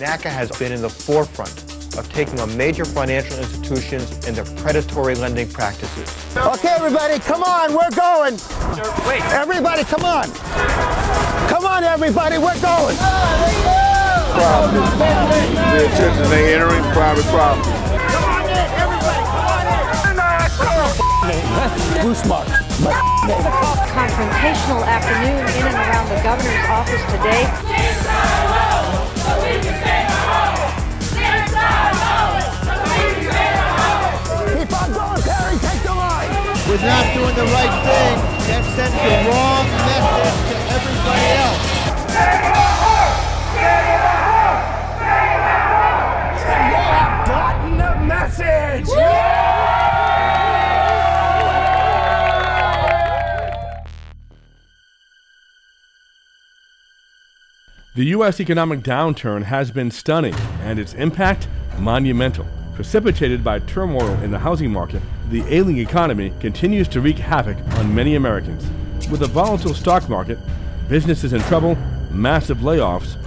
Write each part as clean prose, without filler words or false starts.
Naca has been in the forefront of taking on major financial institutions and their predatory lending practices. Okay, everybody, come on, we're going. Wait. Everybody, come on. Come on, everybody, we're going. The attention, they entering private property. Come on in, everybody, come on in. Bruce Mark. Confrontational afternoon in and around the governor's office today. Keep on going, Perry, take the line. We're not doing the right thing. That sends the wrong message to everybody else. Yeah, gotten the message. The U.S. economic downturn has been stunning, and its impact monumental. Precipitated by turmoil in the housing market, the ailing economy continues to wreak havoc on many Americans. With a volatile stock market, businesses in trouble, massive layoffs,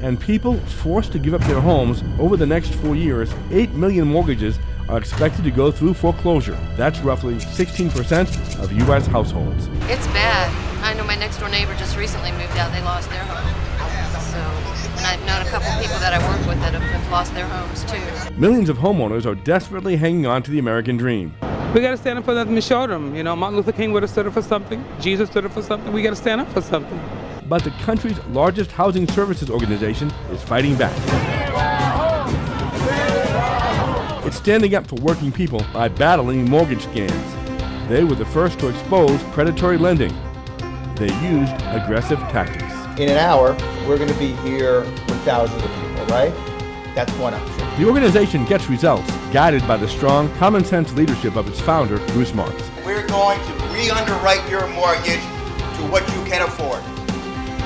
and people forced to give up their homes over the next 4 years, 8 million mortgages are expected to go through foreclosure. That's roughly 16% of U.S. households. It's bad. I know my next door neighbor just recently moved out. They lost their home. And I've known a couple people that I work with that have lost their homes too. Millions of homeowners are desperately hanging on to the American dream. We got to stand up for them and show them. You know, Martin Luther King would have stood up for something. Jesus stood up for something. We got to stand up for something. But the country's largest housing services organization is fighting back. It's standing up for working people by battling mortgage scams. They were the first to expose predatory lending. They used aggressive tactics. In an hour, we're going to be here with thousands of people, right? That's one option. The organization gets results, guided by the strong, common-sense leadership of its founder, Bruce Marks. We're going to re-underwrite your mortgage to what you can afford.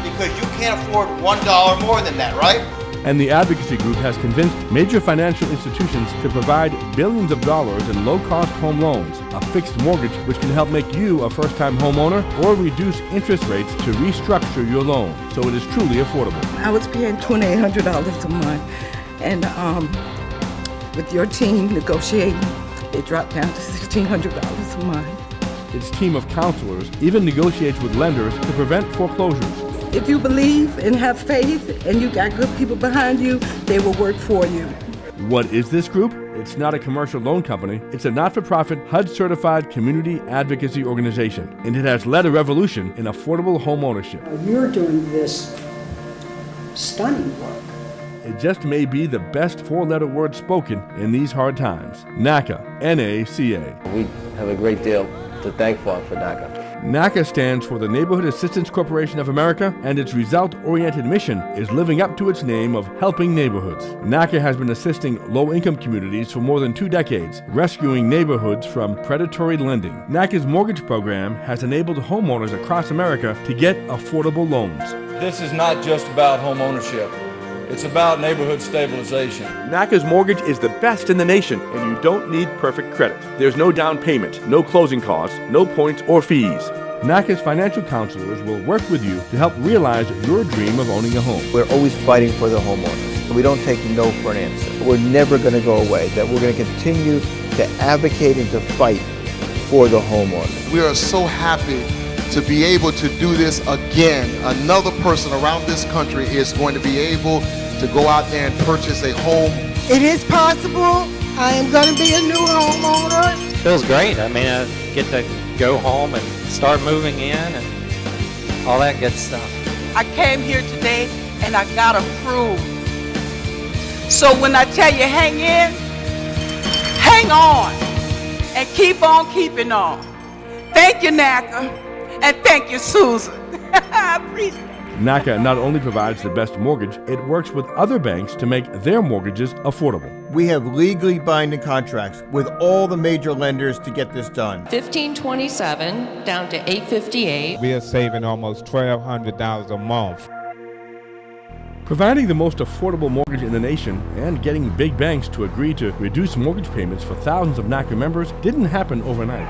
Because you can't afford $1 more than that, right? And the Advocacy Group has convinced major financial institutions to provide billions of dollars in low-cost home loans, a fixed mortgage which can help make you a first-time homeowner or reduce interest rates to restructure your loan so it is truly affordable. I was paying $2,800 a month, and with your team negotiating, it dropped down to $1,600 a month. Its team of counselors even negotiates with lenders to prevent foreclosures. If you believe and have faith and you got good people behind you, they will work for you. What is this group? It's not a commercial loan company. It's a not-for-profit, HUD-certified community advocacy organization, and it has led a revolution in affordable home ownership. You're doing this stunning work. It just may be the best four-letter word spoken in these hard times. Naca, N-A-C-A. We have a great deal to thank for NACA. NACA stands for the Neighborhood Assistance Corporation of America, and its result-oriented mission is living up to its name of helping neighborhoods. NACA has been assisting low-income communities for more than 2 decades, rescuing neighborhoods from predatory lending. NACA's mortgage program has enabled homeowners across America to get affordable loans. This is not just about home ownership. It's about neighborhood stabilization. NACA's mortgage is the best in the nation, and you don't need perfect credit. There's no down payment, no closing costs, no points or fees. NACA's financial counselors will work with you to help realize your dream of owning a home. We're always fighting for the homeowner. We don't take no for an answer. We're never going to go away. That we're going to continue to advocate and to fight for the homeowner. We are so happy to be able to do this again. Another person around this country is going to be able to go out there and purchase a home. It is possible. I am going to be a new homeowner. Feels great. I mean, I get to go home and start moving in and all that good stuff. I came here today and I got approved. So when I tell you hang in, hang on and keep on keeping on. Thank you, NACA. And thank you, Susan. I appreciate it. NACA not only provides the best mortgage, it works with other banks to make their mortgages affordable. We have legally binding contracts with all the major lenders to get this done. $1,527 down to $858. We are saving almost $1,200 a month. Providing the most affordable mortgage in the nation and getting big banks to agree to reduce mortgage payments for thousands of NACA members didn't happen overnight.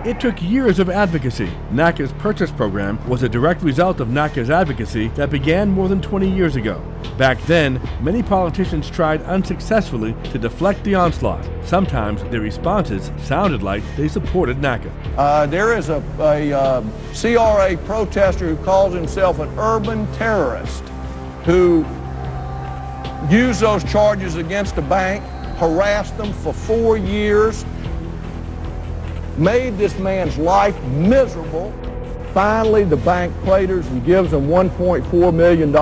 It took years of advocacy. Naca's purchase program was a direct result of Naca's advocacy that began more than 20 years ago. Back then, many politicians tried unsuccessfully to deflect the onslaught. Sometimes their responses sounded like they supported Naca. There is a CRA protester who calls himself an urban terrorist who used those charges against the bank, harassed them for 4 years, made this man's life miserable. Finally, the bank craters and gives them $1.4 million,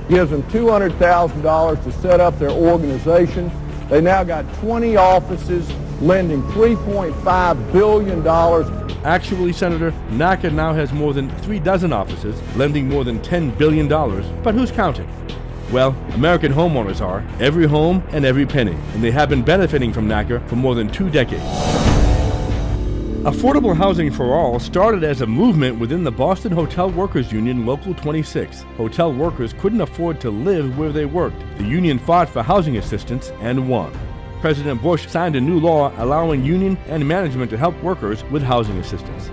gives them $200,000 to set up their organization. They now got 20 offices, lending $3.5 billion. Actually, Senator, Naca now has more than 36 offices, lending more than $10 billion. But who's counting? Well, American homeowners are, every home and every penny, and they have been benefiting from Naca for more than 2 decades. Affordable housing for all started as a movement within the Boston Hotel Workers Union Local 26. Hotel workers couldn't afford to live where they worked. The union fought for housing assistance and won. President Bush signed a new law allowing union and management to help workers with housing assistance.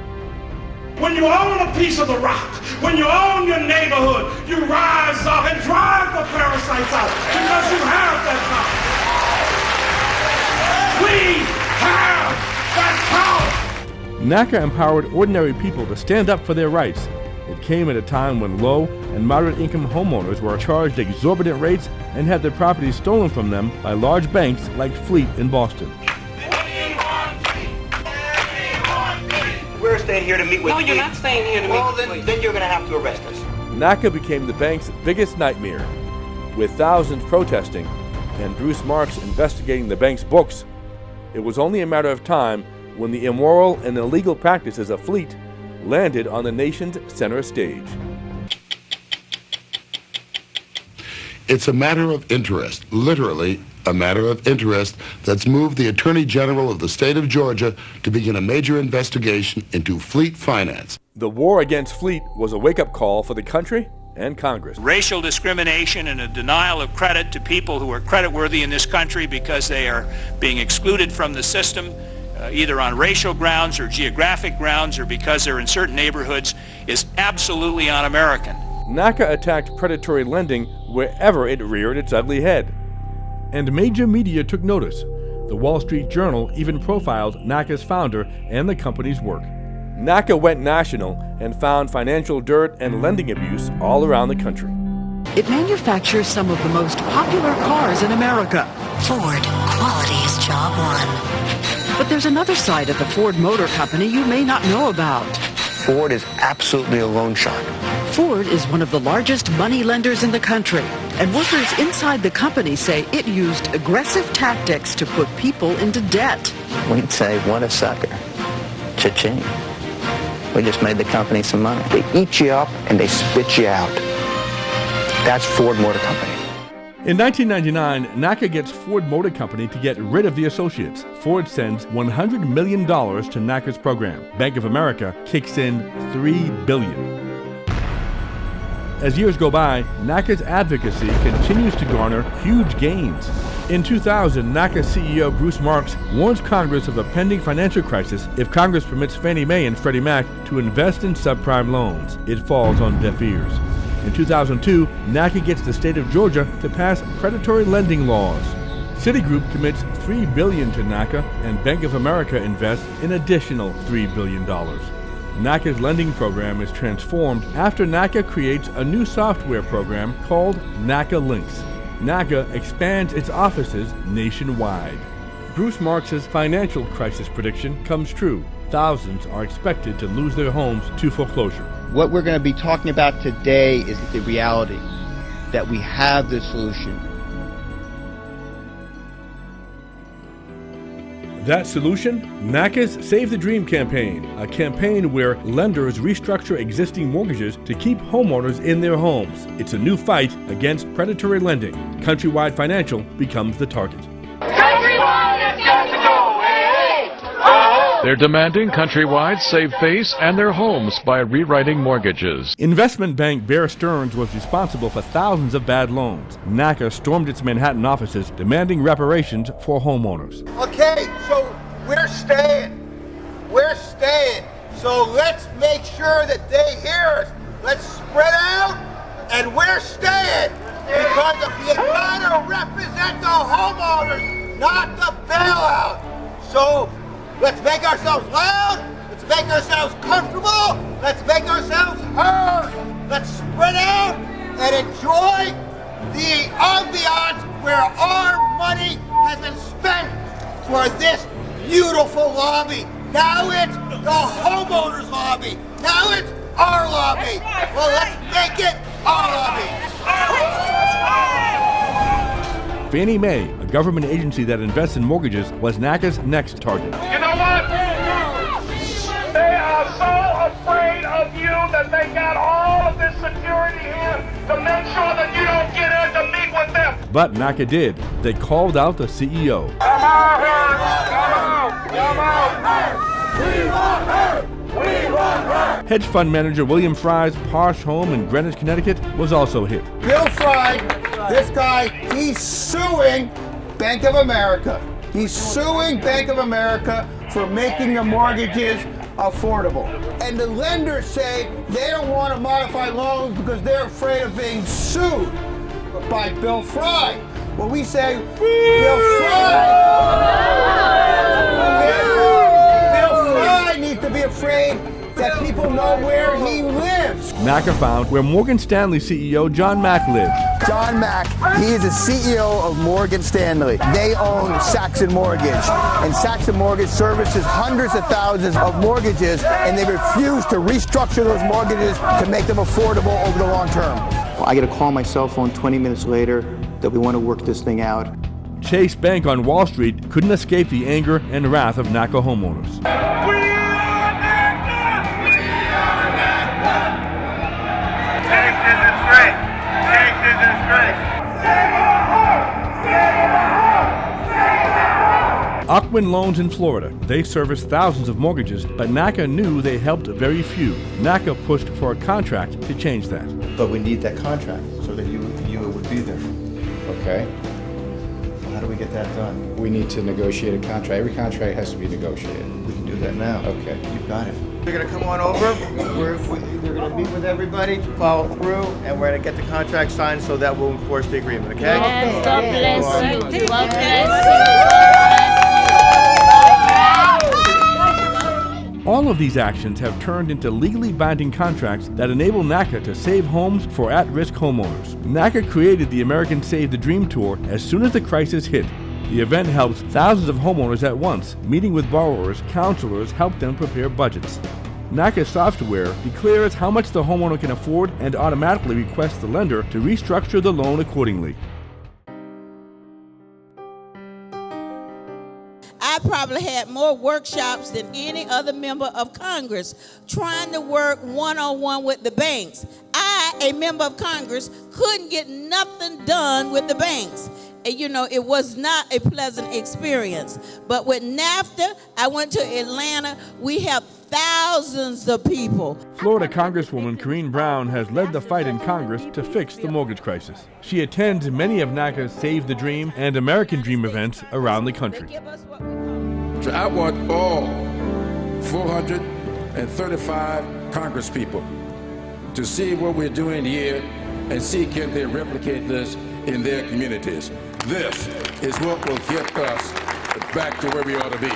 When you own a piece of the rock, when you own your neighborhood, you rise up and drive the parasites out because you have that power. We have that power. Naca empowered ordinary people to stand up for their rights. It came at a time when low and moderate income homeowners were charged exorbitant rates and had their properties stolen from them by large banks like Fleet in Boston. We're staying here to meet with No, you're not staying here to meet with Well, then you're going to have to arrest us. Naca became the bank's biggest nightmare, with thousands protesting and Bruce Marks investigating the bank's books. It was only a matter of time when the immoral and illegal practices of Fleet landed on the nation's center stage. It's a matter of interest, literally a matter of interest, that's moved the Attorney General of the state of Georgia to begin a major investigation into Fleet finance. The war against Fleet was a wake-up call for the country and Congress. Racial discrimination and a denial of credit to people who are creditworthy in this country because they are being excluded from the system, either on racial grounds or geographic grounds or because they're in certain neighborhoods, is absolutely un-American. Naca attacked predatory lending wherever it reared its ugly head. And major media took notice. The Wall Street Journal even profiled Naca's founder and the company's work. Naca went national and found financial dirt and lending abuse all around the country. It manufactures some of the most popular cars in America. Ford, quality is job one. But there's another side of the Ford Motor Company you may not know about. Ford is absolutely a loan shark. Ford is one of the largest money lenders in the country, and workers inside the company say it used aggressive tactics to put people into debt. We'd say, what a sucker. Cha-ching. We just made the company some money. They eat you up and they spit you out. That's Ford Motor Company. In 1999, Naca gets Ford Motor Company to get rid of the associates. Ford sends $100 million to Naca's program. Bank of America kicks in $3 billion. As years go by, Naca's advocacy continues to garner huge gains. In 2000, Naca CEO Bruce Marks warns Congress of a pending financial crisis if Congress permits Fannie Mae and Freddie Mac to invest in subprime loans. It falls on deaf ears. In 2002, Naca gets the state of Georgia to pass predatory lending laws. Citigroup commits $3 billion to Naca, and Bank of America invests an additional $3 billion. Naca's lending program is transformed after Naca creates a new software program called Naca Links. Naca expands its offices nationwide. Bruce Marks's financial crisis prediction comes true. Thousands are expected to lose their homes to foreclosure. What we're going to be talking about today is the reality that we have the solution. That solution? Naca's Save the Dream campaign, a campaign where lenders restructure existing mortgages to keep homeowners in their homes. It's a new fight against predatory lending. Countrywide Financial becomes the target. They're demanding Countrywide save face and their homes by rewriting mortgages. Investment bank Bear Stearns was responsible for thousands of bad loans. Naca stormed its Manhattan offices, demanding reparations for homeowners. Okay, so we're staying. we're staying. So let's make sure that they hear us. Let's spread out, and we're staying. Because you gotta represent the homeowners, not the bailout. So let's make ourselves loud, let's make ourselves comfortable, let's make ourselves heard. Let's spread out and enjoy the ambiance where our money has been spent for this beautiful lobby. Now it's the homeowners lobby. Now it's our lobby. Well, let's make it our lobby. Fannie Mae, a government agency that invests in mortgages, was Naca's next target. You know what? They are so afraid of you that they got all of this security here to make sure that you don't get in to meet with them. But Naca did. They called out the CEO. Come out here! Come out! We want her! We want her! Hedge fund manager William Fry's posh home in Greenwich, Connecticut was also hit. Bill Fry, this guy, he's suing Bank of America. He's suing Bank of America for making the mortgages affordable. And the lenders say they don't want to modify loans because they're afraid of being sued by Bill Fry. Well, we say, Bill Fry needs to be afraid that people know where he lives. Naca found where Morgan Stanley CEO John Mack lived. John Mack, he is the CEO of Morgan Stanley. They own Saxon Mortgage, and Saxon Mortgage services hundreds of thousands of mortgages, and they refuse to restructure those mortgages to make them affordable over the long term. I get a call on my cell phone 20 minutes later that we want to work this thing out. Chase Bank on Wall Street couldn't escape the anger and wrath of Naca homeowners. Ocwen Loans in Florida. They service thousands of mortgages, but Naca knew they helped very few. Naca pushed for a contract to change that. But we need that contract so that you would be there. Okay. Well, how do we get that done? We need to negotiate a contract. Every contract has to be negotiated. We can do that now. Okay. You've got it. They're going to come on over. They're going to meet with everybody, follow through, and we're going to get the contract signed so that we'll enforce the agreement, okay? Yes, God bless you. God bless you. All of these actions have turned into legally binding contracts that enable Naca to save homes for at-risk homeowners. Naca created the American Save the Dream Tour as soon as the crisis hit. The event helps thousands of homeowners at once. Meeting with borrowers, counselors help them prepare budgets. Naca software declares how much the homeowner can afford and automatically requests the lender to restructure the loan accordingly. I probably had more workshops than any other member of Congress trying to work one-on-one with the banks. I, a member of Congress, couldn't get nothing done with the banks. And, you know, it was not a pleasant experience. But with NAFTA, I went to Atlanta. We have thousands of people. Florida Congresswoman Corrine Brown has led the fight in Congress to fix the mortgage crisis. She attends many of NACA's Save the Dream and American Dream events around the country. I want all 435 congresspeople to see what we're doing here and see can they replicate this in their communities. This is what will get us back to where we ought to be.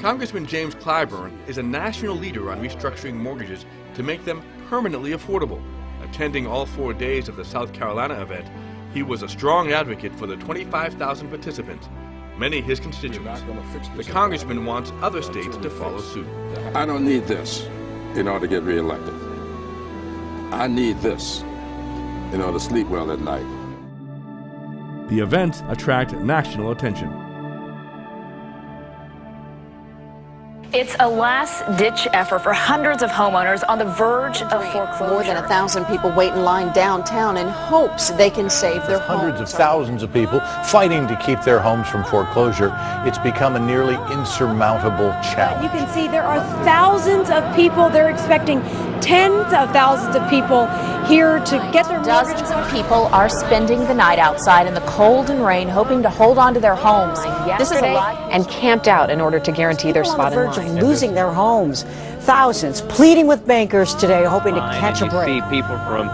Congressman James Clyburn is a national leader on restructuring mortgages to make them permanently affordable. Attending all 4 days of the South Carolina event, he was a strong advocate for the 25,000 participants, many his constituents. The congressman wants other states to follow suit. I don't need this in order to get reelected. I need this in order to sleep well at night. The events attract national attention. It's a last-ditch effort for hundreds of homeowners on the verge of foreclosure. More than 1,000 people wait in line downtown in hopes they can save their homes. Hundreds of thousands of people fighting to keep their homes from foreclosure. It's become a nearly insurmountable challenge. You can see there are thousands of people. They're expecting tens of thousands of people here to get their mortgage. Dozens of people are spending the night outside in the cold and rain, hoping to hold on to their homes. This is a lot. And camped out in order to guarantee their spot in line. dying, losing their homes. Thousands pleading with bankers today, hoping to catch a break. See people from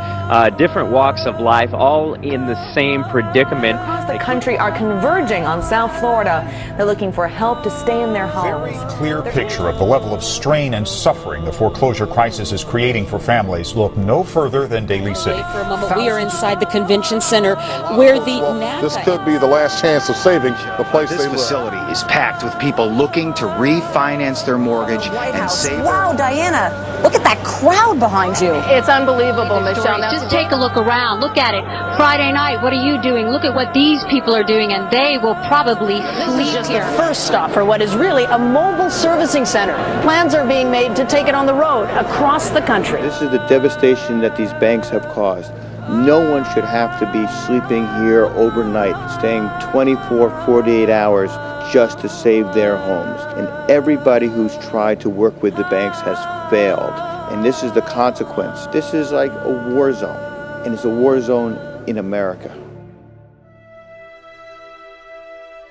different walks of life, all in the same predicament. Across the country are converging on South Florida. They're looking for help to stay in their homes. Very clear picture of the level of strain and suffering the foreclosure crisis is creating for families. Look no further than Daly City. For a moment, we are inside the convention center where the Naca. This could be the last chance of saving the place they live. This facility is packed with people looking to refinance their mortgage and save. Wow, Diana, look at that crowd behind you. It's unbelievable, Michelle. Now, just take a look around. Look at it. Friday night, what are you doing? Look at what these people are doing, and they will probably This sleep is just here. the first stop for what is really a mobile servicing center. Plans are being made to take it on the road across the country. This is the devastation that these banks have caused. No one should have to be sleeping here overnight, staying 24, 48 hours just to save their homes. And everybody who's tried to work with the banks has failed. And this is the consequence. This is like a war zone. And it's a war zone in America.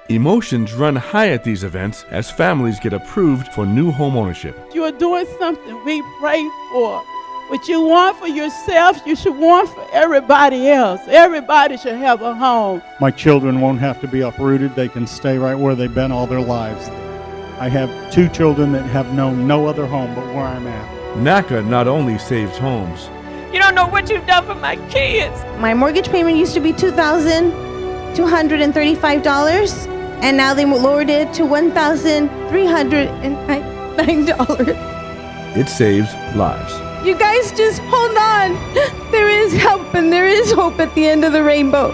Emotions run high at these events as families get approved for new home ownership. You are doing something we pray for. What you want for yourself, you should want for everybody else. Everybody should have a home. My children won't have to be uprooted. They can stay right where they've been all their lives. I have 2 children that have known no other home but where I'm at. Naca not only saves homes, You don't know what you've done for my kids. My mortgage payment used to be $2,235, and now they lowered it to $1,309. it saves lives. You guys just hold on. There is help and there is hope at the end of the rainbow.